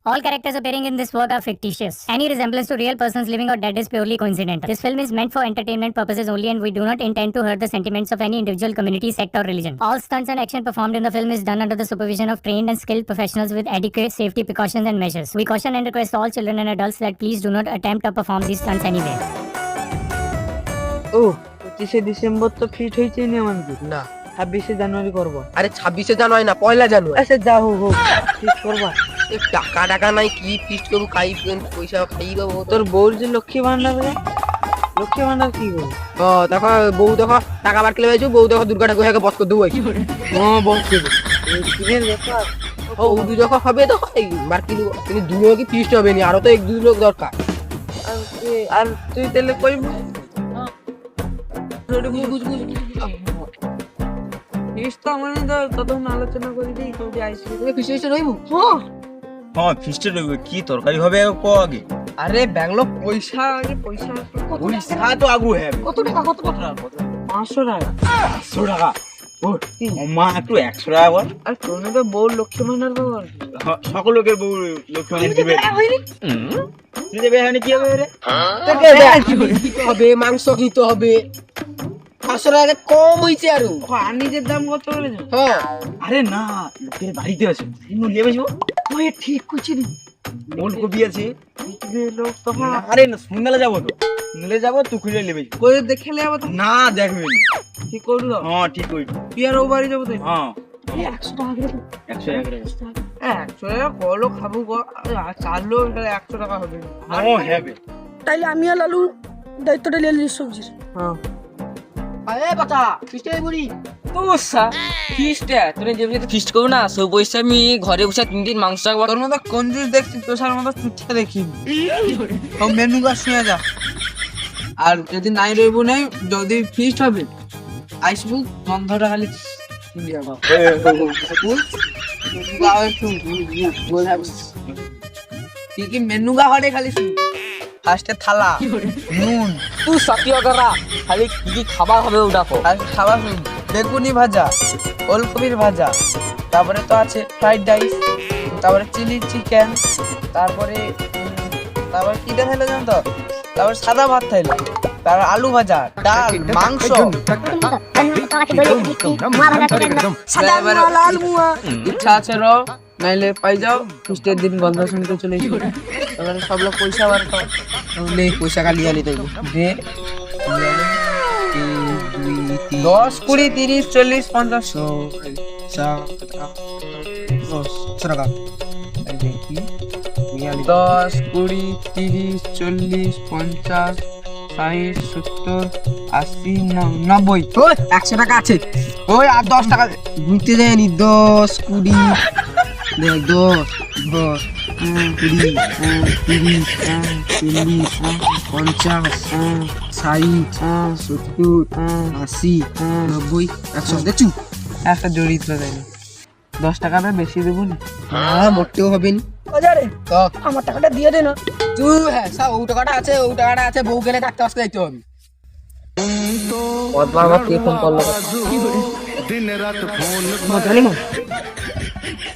All characters appearing in this work are fictitious. Any resemblance to real persons living or dead is purely coincidental. This film is meant for entertainment purposes only, and we do not intend to hurt the sentiments of any individual community, sect, or religion. All stunts and action performed in the film is done under the supervision of trained and skilled professionals with adequate safety precautions and measures. We caution and request all children and adults that please do not attempt or perform these stunts anywhere. ও 25শে December তো fit হয়েছে নি আমাদের না 26শে জানুয়ারি করব আরে 26শে জানুয়ারি না 1 জানুয়ারি আচ্ছা যা হোক ঠিক করবা এ টাকা নাই কি ফিস্ট করব খাই পয়সা খাই দেবো তোর বউর যে লক্ষ্মী ভান্ডার লক্ষ্মী ভান্ডার কি করব ও দেখো বউ দেখো টাকা বার কেলে পাইছো বউ দেখো দুর্গা ঠাকুর হেকে বস করে দেবো ও বস দেবো এই দিনের ব্যাপার ও দু যখন হবে তো বার কিলো কিন্তু দুটো কি ফিস্ট হবে না আরো তো এক দুই লোক দরকার আর তুই তাহলে কইব ফিস্ট তো মানে তখন আলোচনা করে দিই কবে আইসি তুমি ফিস্ট রইবো হ্যাঁ ফিস্টে রইবে কি তরকারি হবে কো আগে আরে ব্যাংলোক পয়সা পয়সা তো আগু হবে কত টাকা 500 টাকা 100 টাকা ও মা একটু 100 টাকা বল আর তোনে তো বউ লক্ষ্মী ভান্ডার পাবো সকল লোকের বউ লক্ষ্মী ভান্ডার দিবে তুই দেবে মানে কি হবে রে কিতে হবে মাংস কিতে হবে 500 টাকা কম হইছে আরো আনিজের দাম কত বলেছো হ্যাঁ আরে না লোকের বাড়িতে আছে ইনু নিয়ে যাবো ওই ঠিক কইছিস ওলকপি আছে লোক তখন আরে না সন্ধ্যালে যাবো তো নিলে যাবো তুই খুলে নেবে কই দেখে লে আবার না দেখবে ঠিক করু হ্যাঁ ঠিক কই পিয়ার ও বাড়ি যাবো তাই হ্যাঁ 100 টাকা করে 100 টাকা 100 টাকা কলো খাবো চাললো 100 টাকা হবে ও হবে তাইলে আমি আর লালু দায়িত্বটা নিয়ে নিই সবজির। হ্যাঁ আরে বাচ্চা ফিস্টে বুড়ি তোসা ফিস্ট তোরে যেভাবে ফিস্ট করব না সব পয়সা আমি ঘরে বসে 3 দিন মাংস রাখবো তোর মতো কঞ্জুস দেখছি তোর মতো চুচ্ছা দেখি সব মেনু কার্ড শুনে যা আর যদি নাই রইব নাই যদি ফিস্ট হবে আইসবু গন্ধটা খালি ইন্ডিয়া বাবা কি মেনু গাড়ে খালি ফার্স্টে থালা নুন তুই সত্যি করা খালি কি খাবার হবে ওটা কো আর খাবার বেগুনি ভাজা ওলকপির ভাজা তারপরে তো আছে ফ্রাইড রাইস তারপরে চিলি চিকেন তারপরে কিটা থাইলো জানো তো তারপরে সাদা ভাত থাইলো তারপর আলু ভাজা ডাল মাংস ইচ্ছা আছে র নাইলে পাই যাও ফিস্টের দিন গন্ধ শুনতে চলে এসো তারপরে সব লোক পয়সা বার কর নে পয়সা কালি আলি দেব দে 10 20 30 40 50 টাকা 10 20 30 40 50 60 70 80 90 ওই 100 টাকা আছে ওই আর 10 টাকা ঘুরতে যায়নি 10 20 দেখ 10 10 20 30 40 50 60 70 80 90 100 দেখছু একটা জড়িত দেয় 10 টাকাটা বেশি দেবো না হ্যাঁ মোটেও হবে না বাজারে তো আমার টাকাটা দিয়ে দে না। তুই হ্যাঁ সব ও টাকাটা আছে বউ গেলে কাটতে আসতে যাইতে হবে কতবার কি ফোন করলো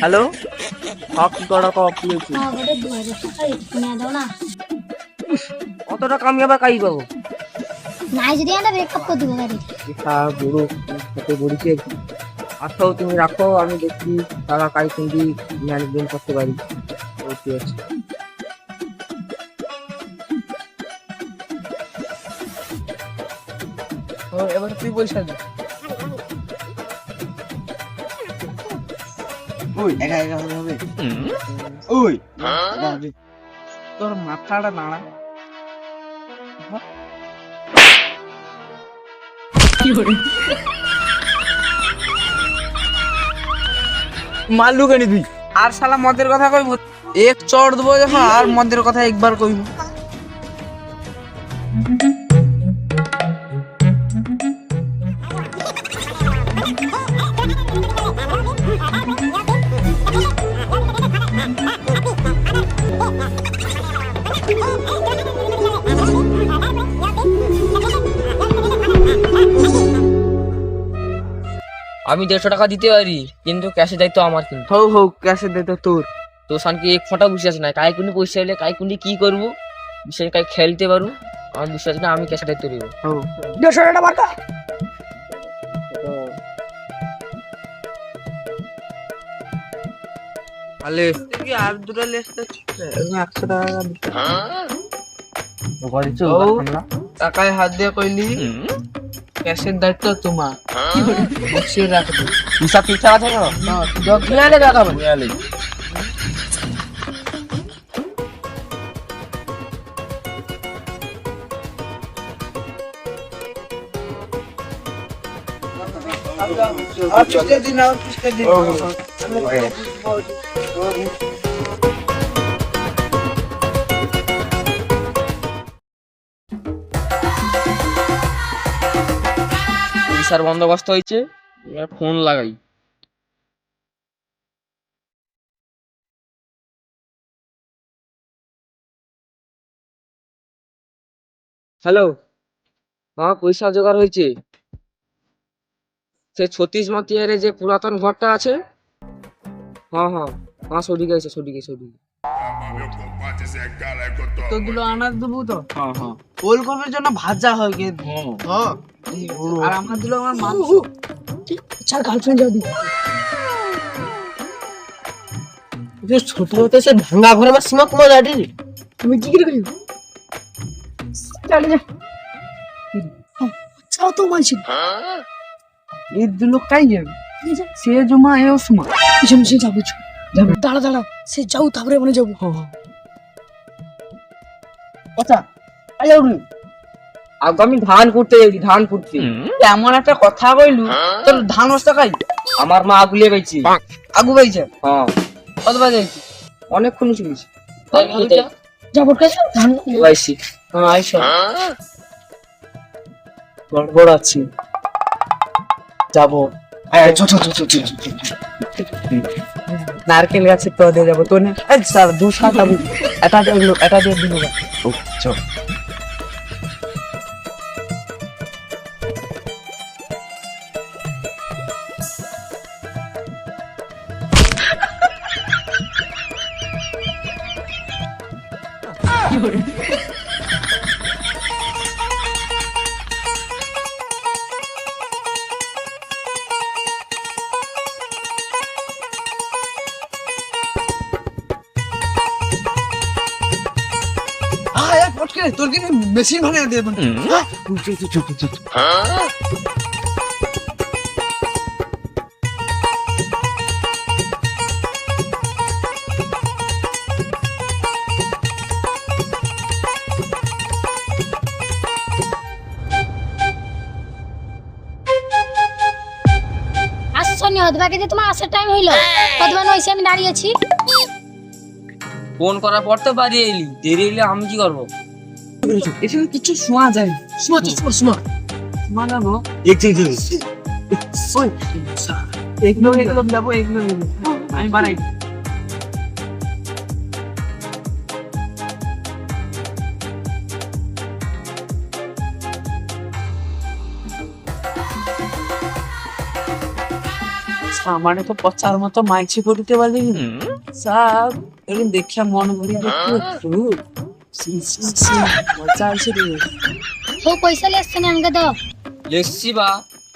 হ্যালো হক কি করার কি হয়েছে আমাদের 2000 টাকা কিনে দাও না। কত টাকা আমি আবার কাই পাবো নাই যদি আমরা ব্রেকআপ করে দিব গাড়ি। হ্যাঁ বুড়ো কত বড়িছে আচ্ছা তুমি রাখো আমি দেখি টাকা কাই কিন্তু ম্যানেজমেন্ট করতে পারি ওকে আছে ও এবার তুই পয়সা দে ওই একা একা হবে ওই তোর মাথাটা নাড়া মাল্লু কেন তুই আর শালা মদের কথা কইব এক চড় দেবো যখন আর মদের কথা একবার কইব আমি 150 টাকা দিতে পারি কিন্তু ক্যাশে দায়িত্ব আমার কিন্তু হৌ ক্যাশে দে তো তোর তো সানকি এক ফোঁটা বিশ্বাস নাই, কাই কোনি পয়সা এলে কাই কোনি কি করবো বিষয় কাই খেলতে পারবো আমার বিশ্বাস না, আমি ক্যাশে দায়িত্ব নিব। 150 টাকা বার্তা আলে কি আর দুটো লেসটা 100 টাকা টাকায় হাত দিয়ে কইলি ক্যাশের দায়িত্ব তোমার, বসিয়ে রাখবে। হিসাব ঠিকঠাক আছে না? দক্ষিণালে দেখাবেন। পয়সার বন্দোবস্ত হয়েছে, এবার ফোন লাগাই। হ্যালো, হ্যাঁ পয়সা জোগাড় হয়েছে। সে 36 মাতিয়ারে যে পুরাতন ঘরটা আছে, হ্যাঁ হ্যাঁ হ্যাঁ সঠিক আছে, সঠিক আছে, সঠিক। তোগুলো আনার দেবো তো, হ্যাঁ হ্যাঁ ওলকপের জন্য ভাজা হয় কিন্তু। আর আমার দিল আমার মাংস। চার গার্লফ্রেন্ড যাও দি যে ছোট হতে সে ভাঙা ঘরে আমার সীমা কমা যায় রে। তুমি কি করে করিও চলে যা চাও তো মানছি এই দুলো কাই যাবে, সে জমা এও সময় পিছনে সে যাবো দাঁড়া দাঁড়া সে যাও তারপরে মানে যাবো কথা আই যাও রে। আগে আমি ধান করতে যাই, ধান করতে। এমন একটা কথা কইলু তোর ধান বস্তা খাই আমার মা আগুলিয়ে গেছি। আগু পাইছে হ্যাঁ কত বাজে আইছি? অনেকক্ষণ চলেছি। যাবো কাছে ধান পাইছি। হ্যাঁ আইসো, গড়বড় আছে, যাবো। নারকেল গাছে তো দিয়ে যাবো তো না স্যার, 2 যাবো। এটা দিয়ে দিল। চল তোর কি মেশিন ভাড়া দিয়ে দেবেন? আসছনি হদবাকে যে তোমার আসার টাইম হইলো, হদবান হইছে আমি দাঁড়িয়ে আছি। ফোন করার পর তো বাড়ি এলি, দেরি এলে আমি কি করবো? এখানে কিছু শোয়া যায় না। মানাবো এগুলো যাবো, এগুলো আমি বানাই। সামানে তো পচার মতো মাইছি করিতে পারলি সব এরকম দেখিয়া মন ভরিয়া দেখতে মজা আছে রে। ও পয়সা লে আসছনি আমাকে দাও। লেসছি বা,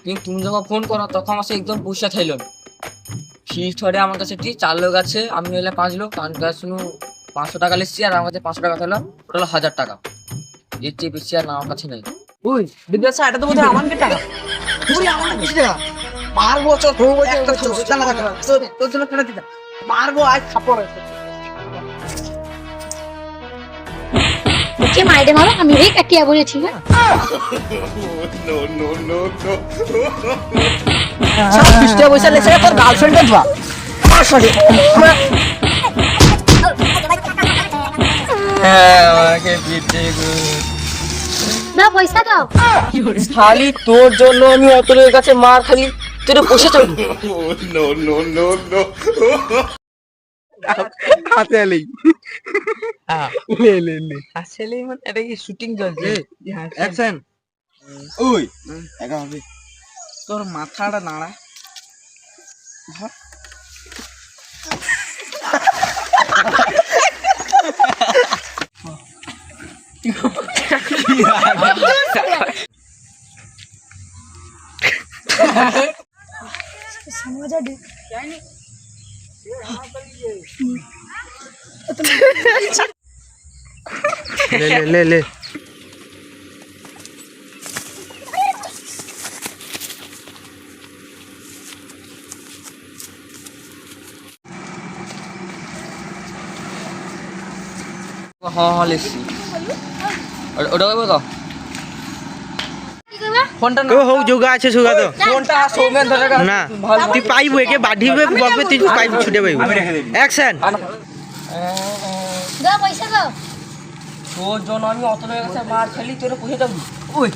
কিন্তু তুমি যখন ফোন করো তখন আমার সাথে একদম পয়সা থাইল না। ফিক্সড হরে আমার কাছে 4 লোক আছে, আমি হলে 5 লোক। কারণ শুনু 500 টাকা লেসছি আর আমার কাছে 500 টাকা থাকলো, টোটাল 1000 টাকা। এর চেয়ে বেশি আর আমার কাছে নাই। ওই বিদ্যাসা, এটা তো বোধহয় আমার টাকা। তুই আমার কিছু টাকা মারবো, চল একটা জানা টাকা তোর জন্য ফেলে দিতা মারবো, আজ খাপড় আছে। কে মাইরে মারো, আমি রে কাটিয়া বলেছি না। সব খ্রিস্টিয়া পয়সা লেছে তোর গার্লফ্রেন্ডে ধোয়া। সরি আমাকে পিটে গো। দাও পয়সা দাও। খালি তোর জন্য আমি অত লোকের কাছে মার খালি, তোর পয়সা চল। হাতে এলেই আসলে মানে এটা কি শুটিং চলছে? অ্যাকশন। ওই একা হবে তোর মাথাটা নাড়া। समझा दे ले ले ले ले হ্যাঁ হ্যাঁ লিখছি ওটা কইবো তো কি কইবা ফোনটা ও হোক যোগা আছে সুগা তো ফোনটা সৌমেন ধরে গেল না তুই পাইবো একে বাঁধিবে বকবে তুই পাইব ছুটে পাইব অ্যাকশন দাও পয়সা দাও তোর জন্য আমি অত লোকের কাছে মার খেলি তোর পয়সা যাবো ওই